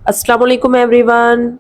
अस्सलाम वालेकुम एवरीवन।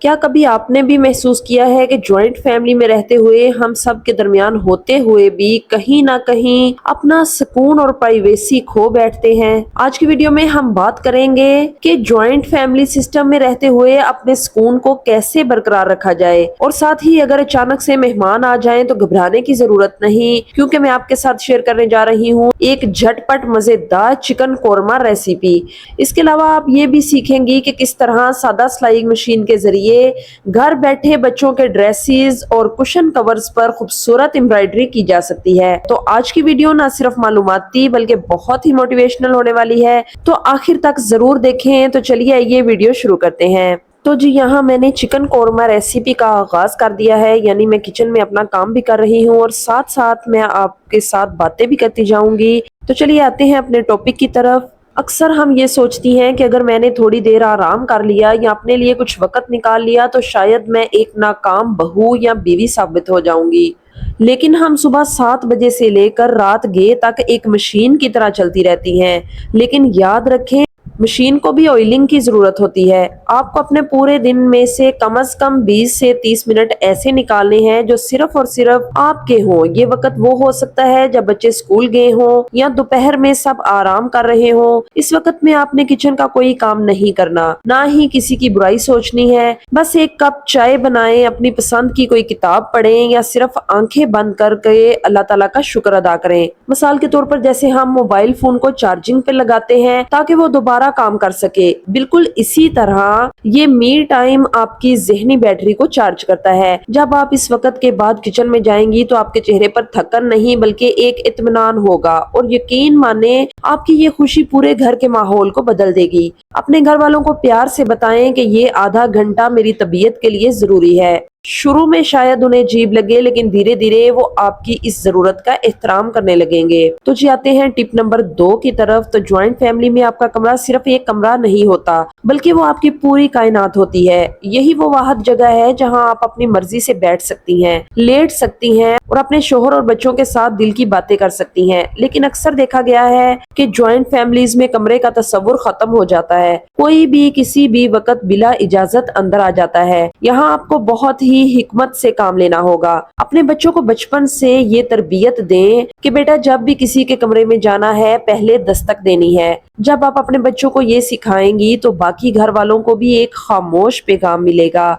क्या कभी आपने भी महसूस किया है कि जॉइंट फैमिली में रहते हुए हम सब के दरमियान होते हुए भी कहीं ना कहीं अपना सुकून और प्राइवेसी खो बैठते हैं। आज की वीडियो में हम बात करेंगे कि जॉइंट फैमिली सिस्टम में रहते हुए अपने सुकून को कैसे बरकरार रखा जाए, और साथ ही अगर अचानक से मेहमान आ जाएं तो घबराने की जरूरत नहीं, क्योंकि मैं आपके साथ शेयर करने जा रही हूँ एक झटपट मजेदार चिकन कोरमा रेसिपी। इसके अलावा आप ये भी सीखेंगी कि किस तरह सादा स्लाइंग मशीन के जरिए घर बैठे बच्चों के ड्रेसेस और कुशन कवर्स पर खूबसूरत एम्ब्रॉयडरी की जा सकती है। तो आज की वीडियो ना सिर्फ मालूमाती बल्कि बहुत ही मोटिवेशनल होने वाली है, तो आखिर तक जरूर देखें। तो चलिए ये वीडियो शुरू करते हैं। तो जी यहाँ मैंने चिकन कोरमा रेसिपी का आगाज कर दिया है, यानी मैं किचन में अपना काम भी कर रही हूँ और साथ साथ मैं आपके साथ बातें भी करती जाऊंगी। तो चलिए आते हैं अपने टॉपिक की तरफ। अक्सर हम ये सोचती हैं कि अगर मैंने थोड़ी देर आराम कर लिया या अपने लिए कुछ वक्त निकाल लिया तो शायद मैं एक नाकाम बहू या बीवी साबित हो जाऊंगी। लेकिन हम सुबह 7 बजे से लेकर रात गे तक एक मशीन की तरह चलती रहती हैं। लेकिन याद रखें, मशीन को भी ऑयलिंग की जरूरत होती है। आपको अपने पूरे दिन में से कम 20 से 30 मिनट ऐसे निकालने हैं जो सिर्फ और सिर्फ आपके हों। ये वक्त वो हो सकता है जब बच्चे स्कूल गए हों या दोपहर में सब आराम कर रहे हों। इस वक्त में आपने किचन का कोई काम नहीं करना, ना ही किसी की बुराई सोचनी है। बस एक कप चाय बनाएं, अपनी पसंद की कोई किताब पढ़ें या सिर्फ आंखें बंद करके अल्लाह ताला का शुक्र अदा करें। मिसाल के तौर पर जैसे हम मोबाइल फोन को चार्जिंग पे लगाते हैं ताकि वो दोबारा काम कर सके, बिल्कुल इसी तरह ये मी टाइम आपकी ज़हनी बैटरी को चार्ज करता है। जब आप इस वक्त के बाद किचन में जाएंगी तो आपके चेहरे पर थकन नहीं बल्कि एक इत्मीनान होगा, और यकीन माने आपकी ये खुशी पूरे घर के माहौल को बदल देगी। अपने घर वालों को प्यार से बताएं कि ये आधा घंटा मेरी तबीयत के लिए जरूरी है। शुरू में शायद उन्हें अजीब लगे, लेकिन धीरे धीरे वो आपकी इस जरूरत का एहतराम करने लगेंगे। तो जी आते हैं टिप नंबर 2 की तरफ। तो ज्वाइंट फैमिली में आपका कमरा सिर्फ एक कमरा नहीं होता, बल्कि वो आपकी पूरी कायनात होती है। यही वो वाहद जगह है जहां आप अपनी मर्जी से बैठ सकती हैं, लेट सकती हैं और अपने शोहर और बच्चों के साथ दिल की बातें कर सकती हैं। लेकिन अक्सर देखा गया है कि ज्वाइंट फैमिलीज में कमरे का तस्वुर खत्म हो जाता है। कोई भी किसी भी वक्त बिला इजाजत अंदर आ जाता है। यहाँ आपको बहुत ही हिकमत से काम लेना होगा। अपने बच्चों को बचपन से ये तरबियत दें कि बेटा जब भी किसी के कमरे में जाना है पहले दस्तक देनी है। जब आप अपने बच्चों को ये सिखाएंगी तो बाकी घर वालों को भी एक खामोश पैगाम मिलेगा।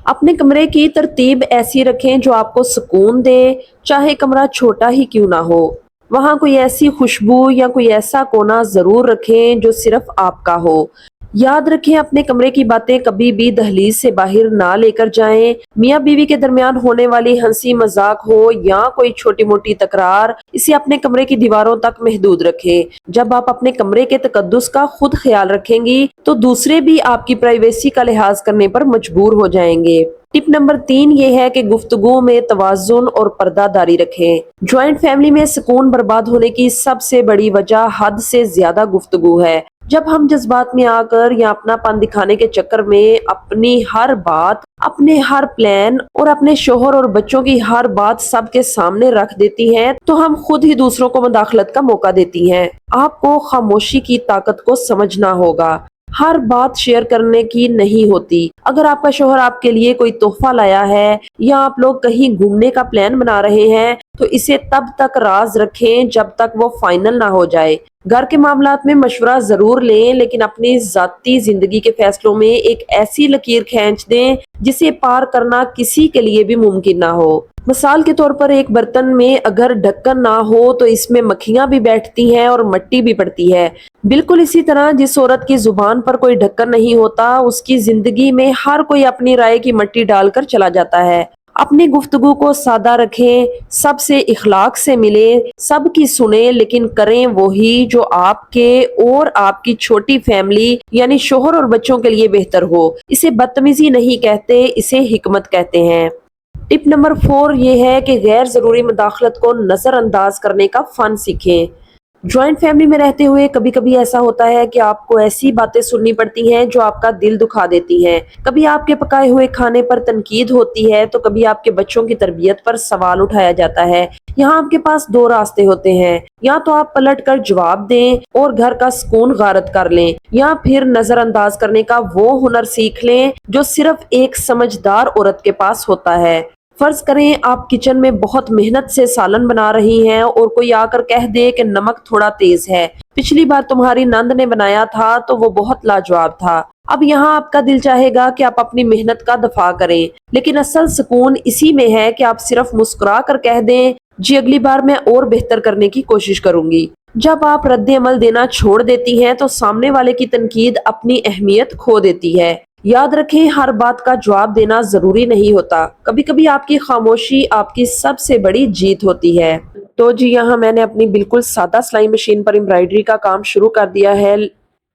अपने कमरे की तरतीब ऐसी रखें जो आपको सुकून दे, चाहे कमरा छोटा ही क्यों ना हो। वहाँ कोई ऐसी खुशबू या कोई ऐसा कोना जरूर रखें जो सिर्फ आपका हो। याद रखें, अपने कमरे की बातें कभी भी दहलीज से बाहर ना लेकर जाएं। मियाँ बीवी के दरमियान होने वाली हंसी मजाक हो या कोई छोटी मोटी तकरार, इसे अपने कमरे की दीवारों तक महदूद रखें। जब आप अपने कमरे के तकद्दुस का खुद ख्याल रखेंगी तो दूसरे भी आपकी प्राइवेसी का लिहाज करने पर मजबूर हो जाएंगे। टिप नंबर 3 ये है कि गुफ्तगू में तवाजुन और पर्दादारी रखें। ज्वाइंट फैमिली में सुकून बर्बाद होने की सबसे बड़ी वजह हद से ज्यादा गुफ्तगू है। जब हम जज्बात में आकर या अपनापन दिखाने के चक्कर में अपनी हर बात, अपने हर प्लान और अपने शोहर और बच्चों की हर बात सबके सामने रख देती हैं, तो हम खुद ही दूसरों को मुदाखलत का मौका देती हैं। आपको खामोशी की ताकत को समझना होगा। हर बात शेयर करने की नहीं होती। अगर आपका शोहर आपके लिए कोई तोहफा लाया है या आप लोग कहीं घूमने का प्लान बना रहे हैं तो इसे तब तक राज रखें जब तक वो फाइनल ना हो जाए। घर के मामलात में मशवरा जरूर लें, लेकिन अपनी जाती जिंदगी के फैसलों में एक ऐसी लकीर खींच दें जिसे पार करना किसी के लिए भी मुमकिन ना हो। मिसाल के तौर पर एक बर्तन में अगर ढक्कन ना हो तो इसमें मक्खियां भी बैठती हैं और मिट्टी भी पड़ती है। बिल्कुल इसी तरह जिस औरत की जुबान पर कोई ढक्कन नहीं होता, उसकी जिंदगी में हर कोई अपनी राय की मिट्टी डालकर चला जाता है। अपनी गुफ्तगू को सादा रखें, सबसे इखलाक से मिले, सबकी सुने, लेकिन करें वही जो आपके और आपकी छोटी फैमिली यानी शोहर और बच्चों के लिए बेहतर हो। इसे बदतमीजी नहीं कहते, इसे हिकमत कहते हैं। टिप नंबर 4 ये है कि गैर जरूरी मुदाखलत को नजरअंदाज करने का फन सीखें। جوائنٹ فیملی میں رہتے ہوئے کبھی کبھی ایسا ہوتا ہے کہ آپ کو ایسی باتیں سننی پڑتی ہیں جو آپ کا دل دکھا دیتی ہیں۔ کبھی آپ کے پکائے ہوئے کھانے پر تنقید ہوتی ہے تو کبھی آپ کے بچوں کی تربیت پر سوال اٹھایا جاتا ہے۔ یہاں آپ کے پاس دو راستے ہوتے ہیں، یا تو آپ پلٹ کر جواب دیں اور گھر کا سکون غارت کر لیں، یا پھر نظر انداز کرنے کا وہ ہنر سیکھ لیں جو صرف ایک سمجھدار عورت کے پاس ہوتا ہے۔ فرض کریں آپ کچن میں بہت محنت سے سالن بنا رہی ہیں اور کوئی آ کر کہہ دے کہ نمک تھوڑا تیز ہے، پچھلی بار تمہاری نند نے بنایا تھا تو وہ بہت لاجواب تھا۔ اب یہاں آپ کا دل چاہے گا کہ آپ اپنی محنت کا دفاع کریں، لیکن اصل سکون اسی میں ہے کہ آپ صرف مسکرا کر کہہ دیں جی اگلی بار میں اور بہتر کرنے کی کوشش کروں گی۔ جب آپ رد عمل دینا چھوڑ دیتی ہیں تو سامنے والے کی تنقید اپنی اہمیت کھو دیتی ہے۔ یاد رکھیں، ہر بات کا جواب دینا ضروری نہیں ہوتا، کبھی کبھی آپ کی خاموشی آپ کی سب سے بڑی جیت ہوتی ہے۔ تو جی یہاں میں نے اپنی بالکل سادہ سلائی مشین پر امبرائڈری کا کام شروع کر دیا ہے۔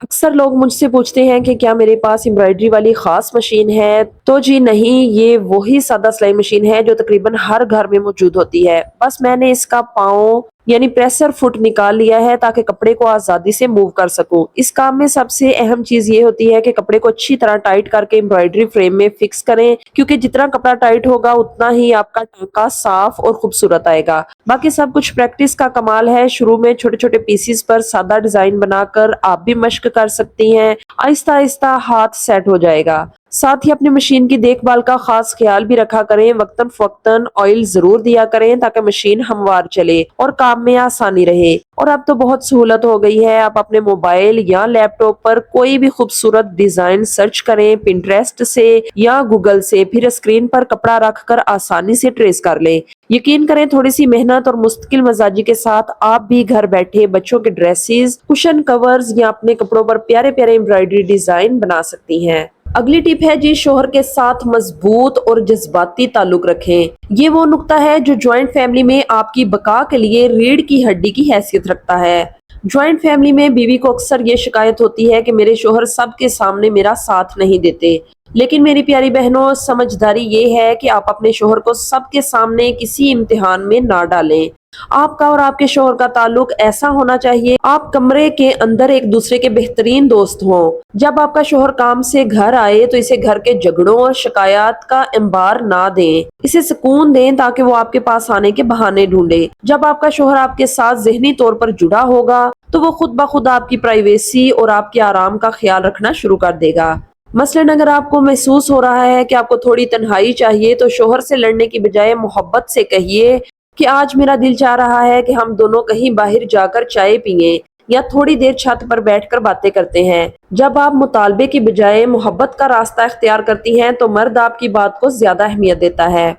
اکثر لوگ مجھ سے پوچھتے ہیں کہ کیا میرے پاس امبرائڈری والی خاص مشین ہے؟ تو جی نہیں، یہ وہی سادہ سلائی مشین ہے جو تقریباً ہر گھر میں موجود ہوتی ہے، بس میں نے اس کا پاؤں یعنی پریسر فٹ نکال لیا ہے تاکہ کپڑے کو آزادی سے موو کر سکوں۔ اس کام میں سب سے اہم چیز یہ ہوتی ہے کہ کپڑے کو اچھی طرح ٹائٹ کر کے امبرائڈری فریم میں فکس کریں، کیونکہ جتنا کپڑا ٹائٹ ہوگا اتنا ہی آپ کا ٹانکا صاف اور خوبصورت آئے گا۔ باقی سب کچھ پریکٹس کا کمال ہے۔ شروع میں چھوٹے چھوٹے پیسز پر سادہ ڈیزائن بنا کر آپ بھی مشق کر سکتی ہیں، آہستہ آہستہ ہاتھ سیٹ ہو جائے گا۔ ساتھ ہی اپنی مشین کی دیکھ بھال کا خاص خیال بھی رکھا کریں، وقتاً فوقتاً آئل ضرور دیا کریں تاکہ مشین ہموار چلے اور کام میں آسانی رہے۔ اور اب تو بہت سہولت ہو گئی ہے، آپ اپنے موبائل یا لیپ ٹاپ پر کوئی بھی خوبصورت ڈیزائن سرچ کریں پنٹریسٹ سے یا گوگل سے، پھر اسکرین پر کپڑا رکھ کر آسانی سے ٹریس کر لیں۔ یقین کریں تھوڑی سی محنت اور مستقل مزاجی کے ساتھ آپ بھی گھر بیٹھے بچوں کے ڈریسز، کشن کورز یا اپنے کپڑوں پر پیارے پیارے امبرائڈری ڈیزائن بنا سکتی ہیں۔ اگلی ٹپ ہے جی، شوہر کے ساتھ مضبوط اور جذباتی تعلق رکھیں۔ یہ وہ نقطہ ہے جو جوائنٹ فیملی میں آپ کی بقا کے لیے ریڑھ کی ہڈی کی حیثیت رکھتا ہے۔ جوائنٹ فیملی میں بیوی کو اکثر یہ شکایت ہوتی ہے کہ میرے شوہر سب کے سامنے میرا ساتھ نہیں دیتے، لیکن میری پیاری بہنوں، سمجھداری یہ ہے کہ آپ اپنے شوہر کو سب کے سامنے کسی امتحان میں نہ ڈالیں۔ آپ کا اور آپ کے شوہر کا تعلق ایسا ہونا چاہیے آپ کمرے کے اندر ایک دوسرے کے بہترین دوست ہوں۔ جب آپ کا شوہر کام سے گھر آئے تو اسے گھر کے جھگڑوں اور شکایات کا انبار نہ دیں، اسے سکون دیں تاکہ وہ آپ کے پاس آنے کے بہانے ڈھونڈے۔ جب آپ کا شوہر آپ کے ساتھ ذہنی طور پر جڑا ہوگا تو وہ خود بخود آپ کی پرائیویسی اور آپ کے آرام کا خیال رکھنا شروع کر دے گا۔ مثلاً اگر آپ کو محسوس ہو رہا ہے کہ آپ کو تھوڑی تنہائی چاہیے تو شوہر سے لڑنے کی بجائے محبت سے کہیے کہ آج میرا دل چاہ رہا ہے کہ ہم دونوں کہیں باہر جا کر چائے پیئیں یا تھوڑی دیر چھت پر بیٹھ کر باتیں کرتے ہیں۔ جب آپ مطالبے کی بجائے محبت کا راستہ اختیار کرتی ہیں تو مرد آپ کی بات کو زیادہ اہمیت دیتا ہے۔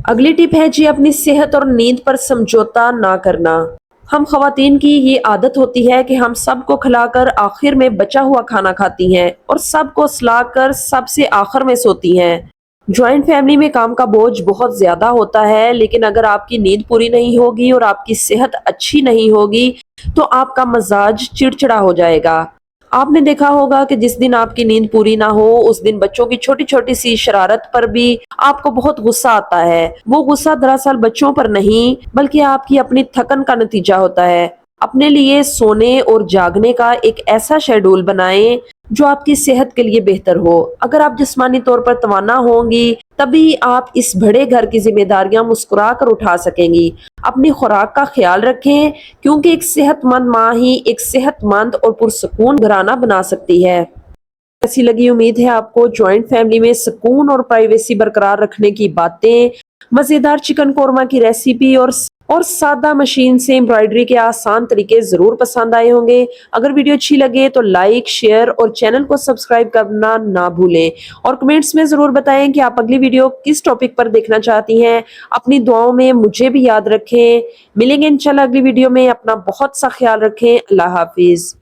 اگلی ٹپ ہے جی، اپنی صحت اور نیند پر سمجھوتا نہ کرنا۔ ہم خواتین کی یہ عادت ہوتی ہے کہ ہم سب کو کھلا کر آخر میں بچا ہوا کھانا کھاتی ہیں اور سب کو سلا کر سب سے آخر میں سوتی ہیں۔ جوائنٹ فیملی میں کام کا بوجھ بہت زیادہ ہوتا ہے، لیکن اگر آپ کی نیند پوری نہیں ہوگی اور آپ کی صحت اچھی نہیں ہوگی تو آپ کا مزاج چڑچڑا ہو جائے گا۔ آپ نے دیکھا ہوگا کہ جس دن آپ کی نیند پوری نہ ہو اس دن بچوں کی چھوٹی چھوٹی سی شرارت پر بھی آپ کو بہت غصہ آتا ہے۔ وہ غصہ دراصل بچوں پر نہیں بلکہ آپ کی اپنی تھکن کا نتیجہ ہوتا ہے۔ اپنے لیے سونے اور جاگنے کا ایک ایسا شیڈول بنائیں جو آپ کی صحت کے لیے بہتر ہو۔ اگر آپ جسمانی طور پر توانا ہوں گی تبھی آپ اس بڑے گھر کی ذمہ داریاں مسکرا کر اٹھا سکیں گی۔ اپنی خوراک کا خیال رکھیں کیونکہ ایک صحت مند ماں ہی ایک صحت مند اور پرسکون گھرانہ بنا سکتی ہے۔ ایسی لگی، امید ہے آپ کو جوائنٹ فیملی میں سکون اور پرائیویسی برقرار رکھنے کی باتیں، مزیدار چکن قورمہ کی ریسیپی اور سادہ مشین سے امبرائڈری کے آسان طریقے ضرور پسند آئے ہوں گے۔ اگر ویڈیو اچھی لگے تو لائک، شیئر اور چینل کو سبسکرائب کرنا نہ بھولیں، اور کمنٹس میں ضرور بتائیں کہ آپ اگلی ویڈیو کس ٹاپک پر دیکھنا چاہتی ہیں۔ اپنی دعاؤں میں مجھے بھی یاد رکھیں۔ ملیں گے انشاءاللہ اگلی ویڈیو میں، اپنا بہت سا خیال رکھیں۔ اللہ حافظ۔